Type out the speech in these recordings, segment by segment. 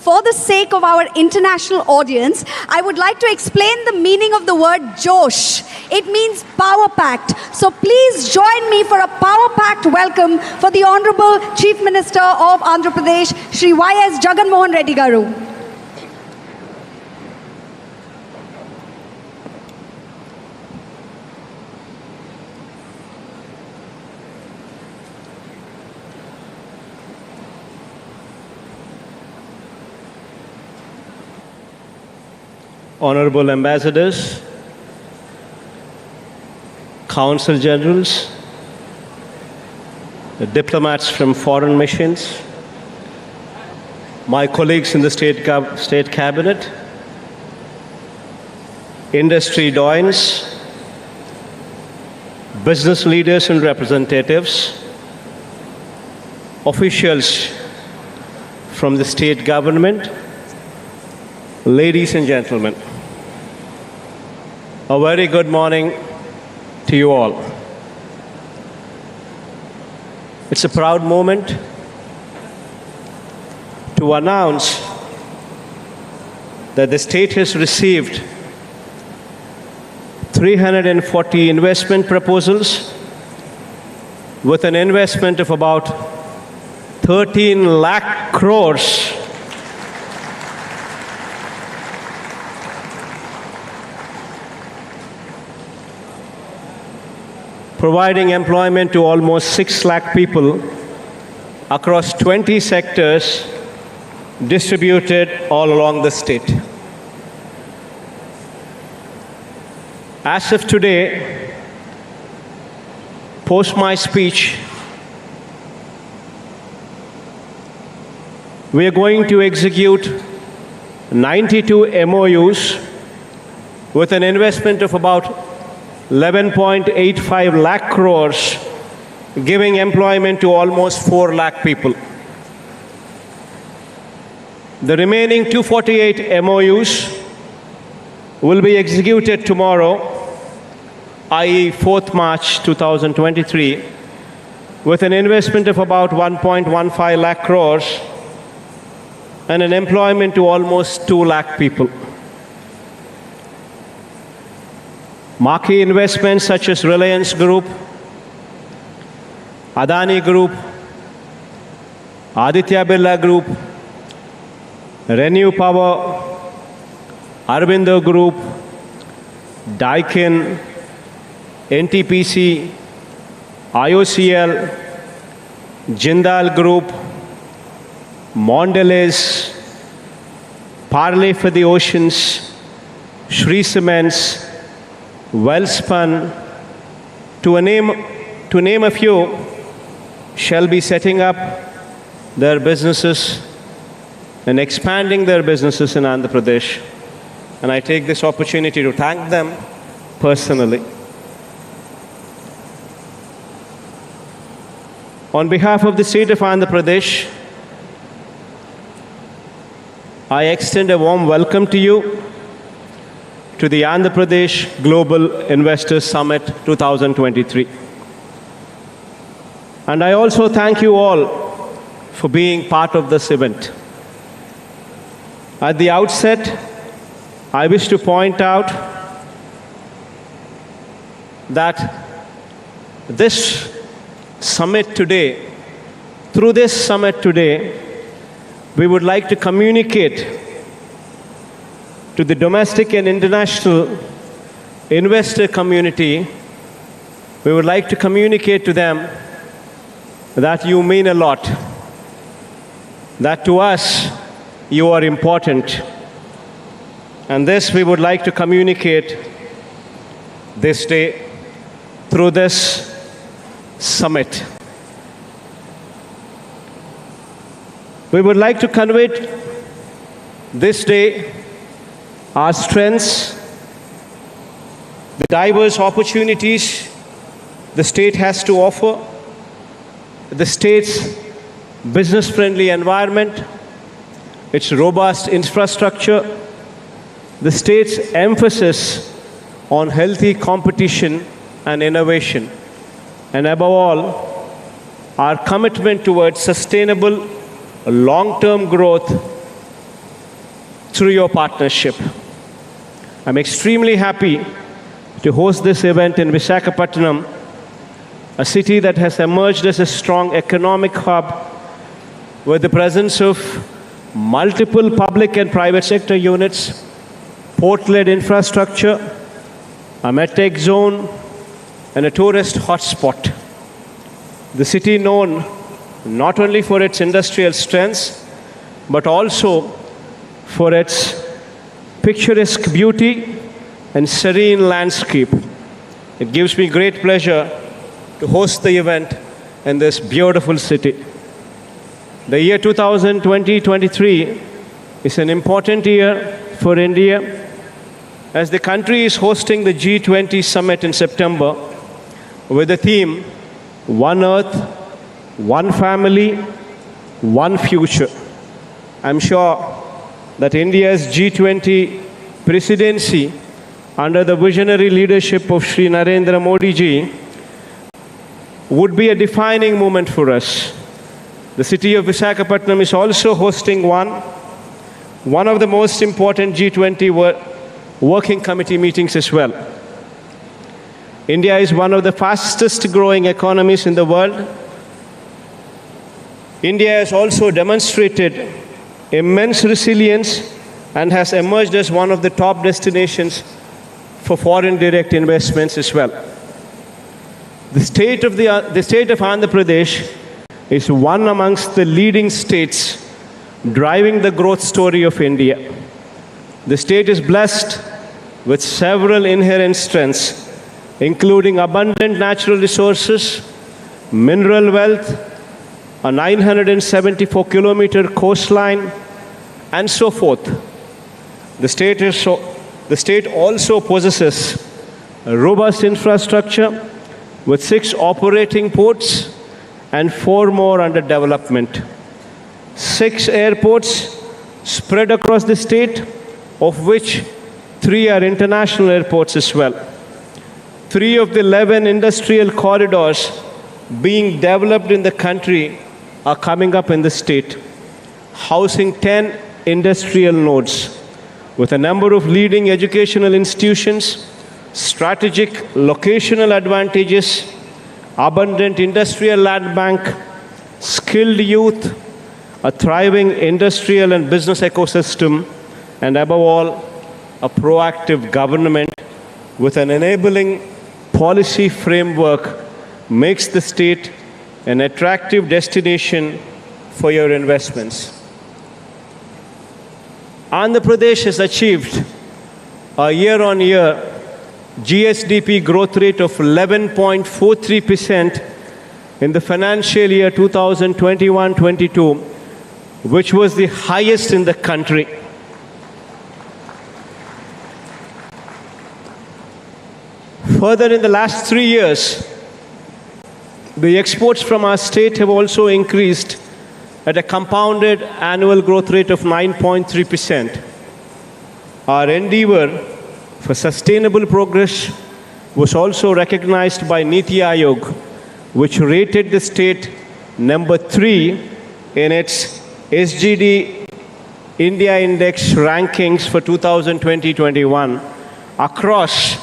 For the sake of our international audience, I would like to explain the meaning of the word Josh. It means power-packed. So please join me for a power-packed welcome for the Honorable Chief Minister of Andhra Pradesh, Shri Y.S. Jagan Mohan Reddy Garu. Honorable Ambassadors, Consul Generals, the diplomats from foreign missions, my colleagues in the State Cabinet, industry doyens, business leaders and representatives, officials from the state government, ladies and gentlemen. A very good morning to you all. It's a proud moment to announce that the state has received 340 investment proposals with an investment of about 13 lakh crores providing employment to almost 6 lakh people across 20 sectors distributed all along the state. As of today, post my speech, we are going to execute 92 MOUs with an investment of about 11.85 lakh crores, giving employment to almost 4 lakh people. The remaining 248 MOUs will be executed tomorrow, i.e. 4th March 2023, with an investment of about 1.15 lakh crores and an employment to almost 2 lakh people. Marquee investments such as Reliance Group, Adani Group, Aditya Birla Group, Renew Power, Aurobindo Group, Daikin, NTPC, IOCL, Jindal Group, Mondelez, Parley for the Oceans, Shree Cements, Wellspun, to name a few, shall be setting up their businesses and expanding their businesses in Andhra Pradesh. And I take this opportunity to thank them personally. On behalf of the state of Andhra Pradesh, I extend a warm welcome to you to the Andhra Pradesh Global Investors Summit 2023. And I also thank you all for being part of this event. At the outset, I wish to point out that this summit today, through this summit today, we would like to communicate to the domestic and international investor community, we would like to communicate to them that you mean a lot, that to us you are important. And this we would like to communicate this day through this summit. We would like to convey this day our strengths, the diverse opportunities the state has to offer, the state's business-friendly environment, its robust infrastructure, the state's emphasis on healthy competition and innovation, and above all, our commitment towards sustainable long-term growth through your partnership. I'm extremely happy to host this event in Visakhapatnam, a city that has emerged as a strong economic hub with the presence of multiple public and private sector units, port-led infrastructure, a medtech zone, and a tourist hotspot. The city known not only for its industrial strengths, but also for its picturesque beauty and serene landscape. It gives me great pleasure to host the event in this beautiful city. The year 2020-23 is an important year for India as the country is hosting the G20 summit in September with the theme, One Earth, One Family, One Future. I'm sure that India's G20 presidency under the visionary leadership of Shri Narendra Modi ji would be a defining moment for us. The city of Visakhapatnam is also hosting one of the most important G20 working committee meetings as well. India is one of the fastest growing economies in the world. India has also demonstrated immense resilience and has emerged as one of the top destinations for foreign direct investments as well. The state of Andhra Pradesh is one amongst the leading states driving the growth story of India. The state is blessed with several inherent strengths, including abundant natural resources, mineral wealth, a 974-kilometer coastline, and so forth. The state also possesses a robust infrastructure with 6 operating ports and 4 more under development. 6 airports spread across the state, of which 3 are international airports as well. 3 of the 11 industrial corridors being developed in the country are coming up in the state, housing 10 industrial nodes with a number of leading educational institutions, strategic locational advantages, abundant industrial land bank, skilled youth, a thriving industrial and business ecosystem, and above all, a proactive government with an enabling policy framework makes the state an attractive destination for your investments. Andhra Pradesh has achieved a year-on-year GSDP growth rate of 11.43% in the financial year 2021-22, which was the highest in the country. Further, in the last 3 years, the exports from our state have also increased at a compounded annual growth rate of 9.3%. Our endeavor for sustainable progress was also recognized by Niti Aayog, which rated the state number 3 in its SGD India Index rankings for 2020-21 across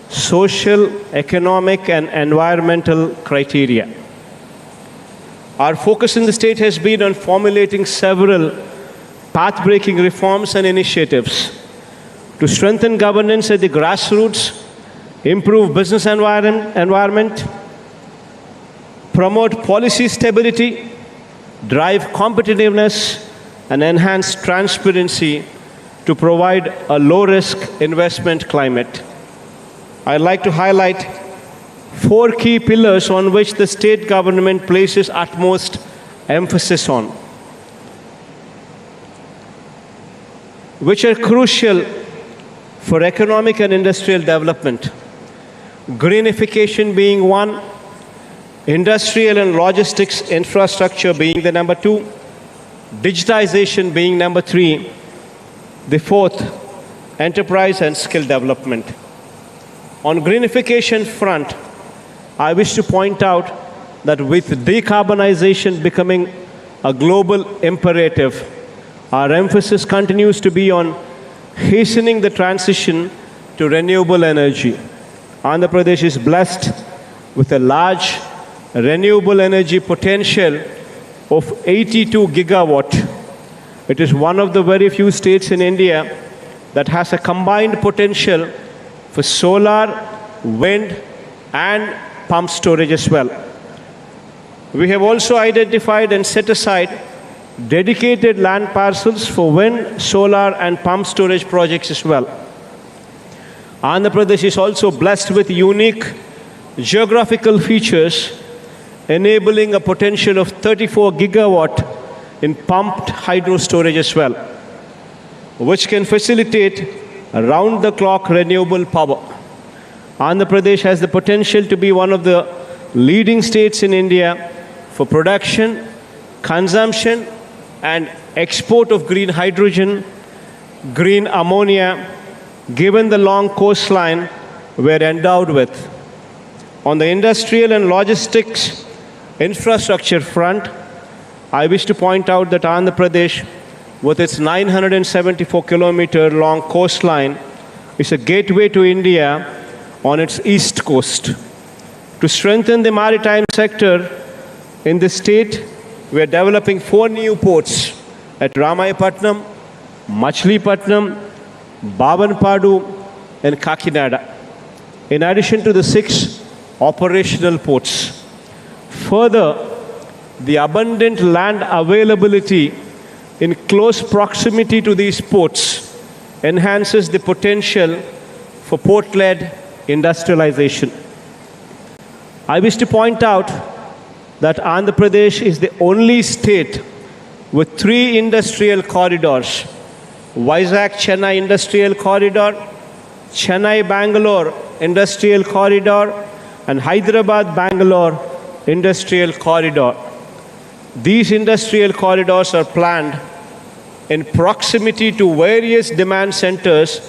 social, economic, and environmental criteria. Our focus in the state has been on formulating several path-breaking reforms and initiatives to strengthen governance at the grassroots, improve business environment, promote policy stability, drive competitiveness, and enhance transparency to provide a low-risk investment climate. I'd like to highlight 4 key pillars on which the state government places utmost emphasis on, which are crucial for economic and industrial development. Greenification being one, industrial and logistics infrastructure being the number 2, digitization being number 3, the 4th, enterprise and skill development. On greenification front, I wish to point out that with decarbonization becoming a global imperative, our emphasis continues to be on hastening the transition to renewable energy. Andhra Pradesh is blessed with a large renewable energy potential of 82 gigawatt. It is one of the very few states in India that has a combined potential for solar, wind, and pump storage as well. We have also identified and set aside dedicated land parcels for wind, solar, and pump storage projects as well. Andhra Pradesh is also blessed with unique geographical features enabling a potential of 34 gigawatt in pumped hydro storage as well, which can facilitate round-the-clock renewable power. Andhra Pradesh has the potential to be one of the leading states in India for production, consumption, and export of green hydrogen, green ammonia, given the long coastline we're endowed with. On the industrial and logistics infrastructure front, I wish to point out that Andhra Pradesh, with its 974-kilometer long coastline, is a gateway to India on its east coast. To strengthen the maritime sector in the state, we are developing 4 new ports at Ramayapatnam, Machilipatnam, Babanpadu, and Kakinada, in addition to the 6 operational ports. Further, the abundant land availability in close proximity to these ports enhances the potential for port-led industrialization. I wish to point out that Andhra Pradesh is the only state with 3 industrial corridors: Vizag-Chennai Industrial Corridor, Chennai-Bangalore Industrial Corridor, and Hyderabad-Bangalore Industrial Corridor. These industrial corridors are planned in proximity to various demand centers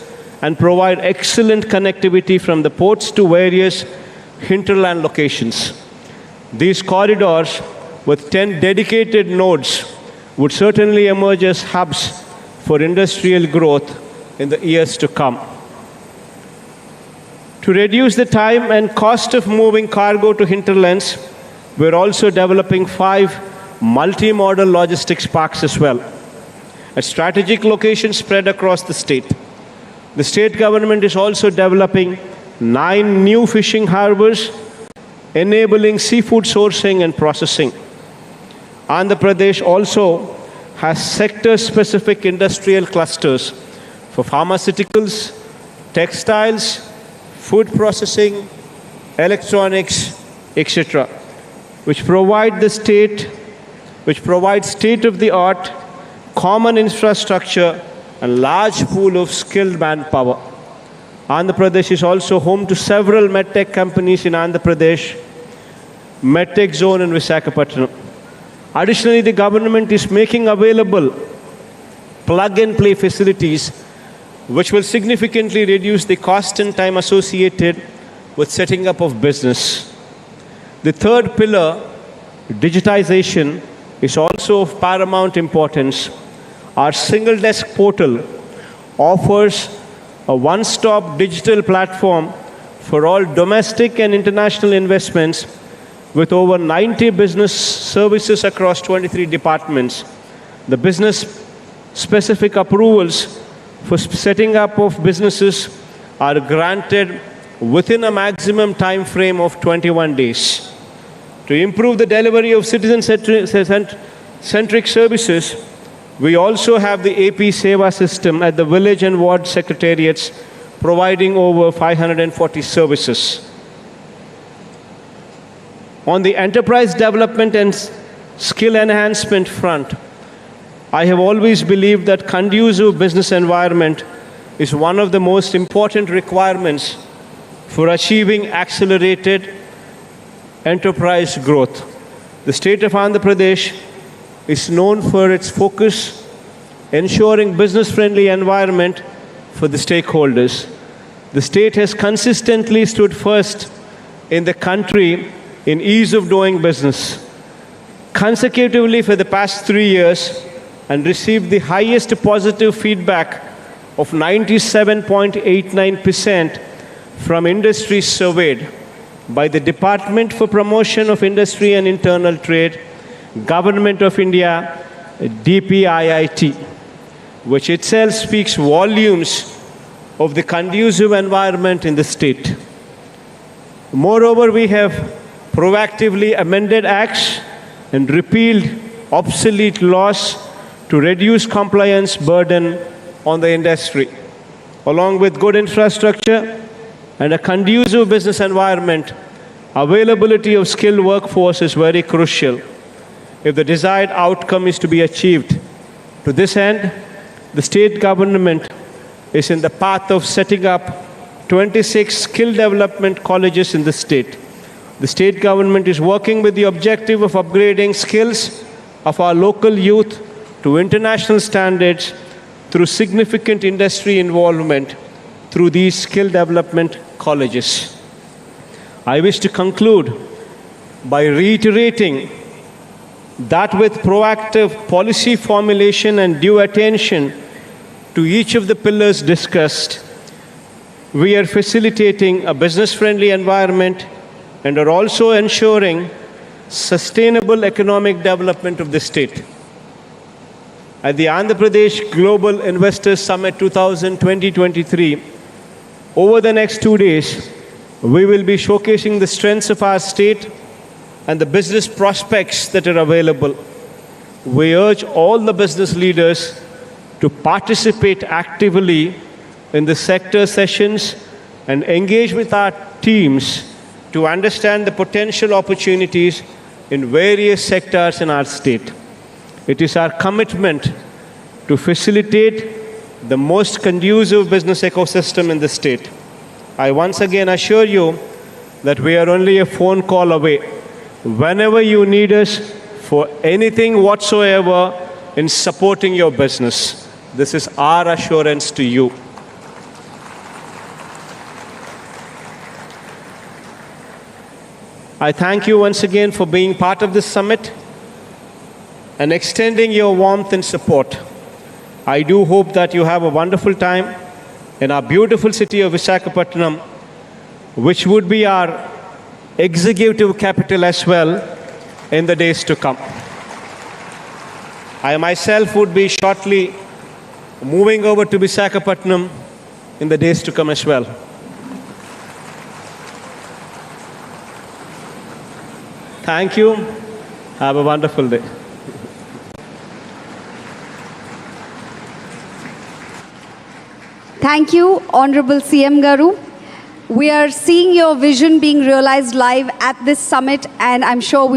and provide excellent connectivity from the ports to various hinterland locations. These corridors, with 10 dedicated nodes, would certainly emerge as hubs for industrial growth in the years to come. To reduce the time and cost of moving cargo to hinterlands, we're also developing 5 multi-modal logistics parks as well, at strategic locations spread across the state. The state government is also developing 9 new fishing harbors, enabling seafood sourcing and processing. Andhra Pradesh also has sector-specific industrial clusters for pharmaceuticals, textiles, food processing, electronics, etc., which provide state-of-the-art common infrastructure and large pool of skilled manpower. Andhra Pradesh is also home to several medtech companies in Andhra Pradesh, medtech zone in Visakhapatnam. Additionally, the government is making available plug-and-play facilities which will significantly reduce the cost and time associated with setting up of business. The third pillar, digitization, is also of paramount importance. Our single desk portal offers a one-stop digital platform for all domestic and international investments with over 90 business services across 23 departments. The business-specific approvals for setting up of businesses are granted within a maximum time frame of 21 days. To improve the delivery of citizen-centric services, we also have the AP Seva system at the village and ward secretariats, providing over 540 services. On the enterprise development and skill enhancement front, I have always believed that conducive business environment is one of the most important requirements for achieving accelerated enterprise growth. The state of Andhra Pradesh is known for its focus ensuring business-friendly environment for the stakeholders. The state has consistently stood first in the country in ease of doing business. Consecutively, for the past 3 years, and received the highest positive feedback of 97.89% from industries surveyed by the Department for Promotion of Industry and Internal Trade, Government of India, DPIIT, which itself speaks volumes of the conducive environment in the state. Moreover, we have proactively amended acts and repealed obsolete laws to reduce compliance burden on the industry. Along with good infrastructure and a conducive business environment, availability of skilled workforce is very crucial if the desired outcome is to be achieved. To this end, the state government is in the path of setting up 26 skill development colleges in the state. The state government is working with the objective of upgrading skills of our local youth to international standards through significant industry involvement through these skill development colleges. I wish to conclude by reiterating that with proactive policy formulation and due attention to each of the pillars discussed, we are facilitating a business-friendly environment and are also ensuring sustainable economic development of the state. At the Andhra Pradesh Global Investors Summit 2023, over the next 2 days, we will be showcasing the strengths of our state and the business prospects that are available. We urge all the business leaders to participate actively in the sector sessions and engage with our teams to understand the potential opportunities in various sectors in our state. It is our commitment to facilitate the most conducive business ecosystem in the state. I once again assure you that we are only a phone call away. Whenever you need us for anything whatsoever in supporting your business, this is our assurance to you. I thank you once again for being part of this summit and extending your warmth and support. I do hope that you have a wonderful time in our beautiful city of Visakhapatnam, which would be our executive capital as well in the days to come. I myself would be shortly moving over to Visakhapatnam in the days to come as well. Thank you. Have a wonderful day. Thank you, Honorable CM Garu. We are seeing your vision being realized live at this summit, and I'm sure we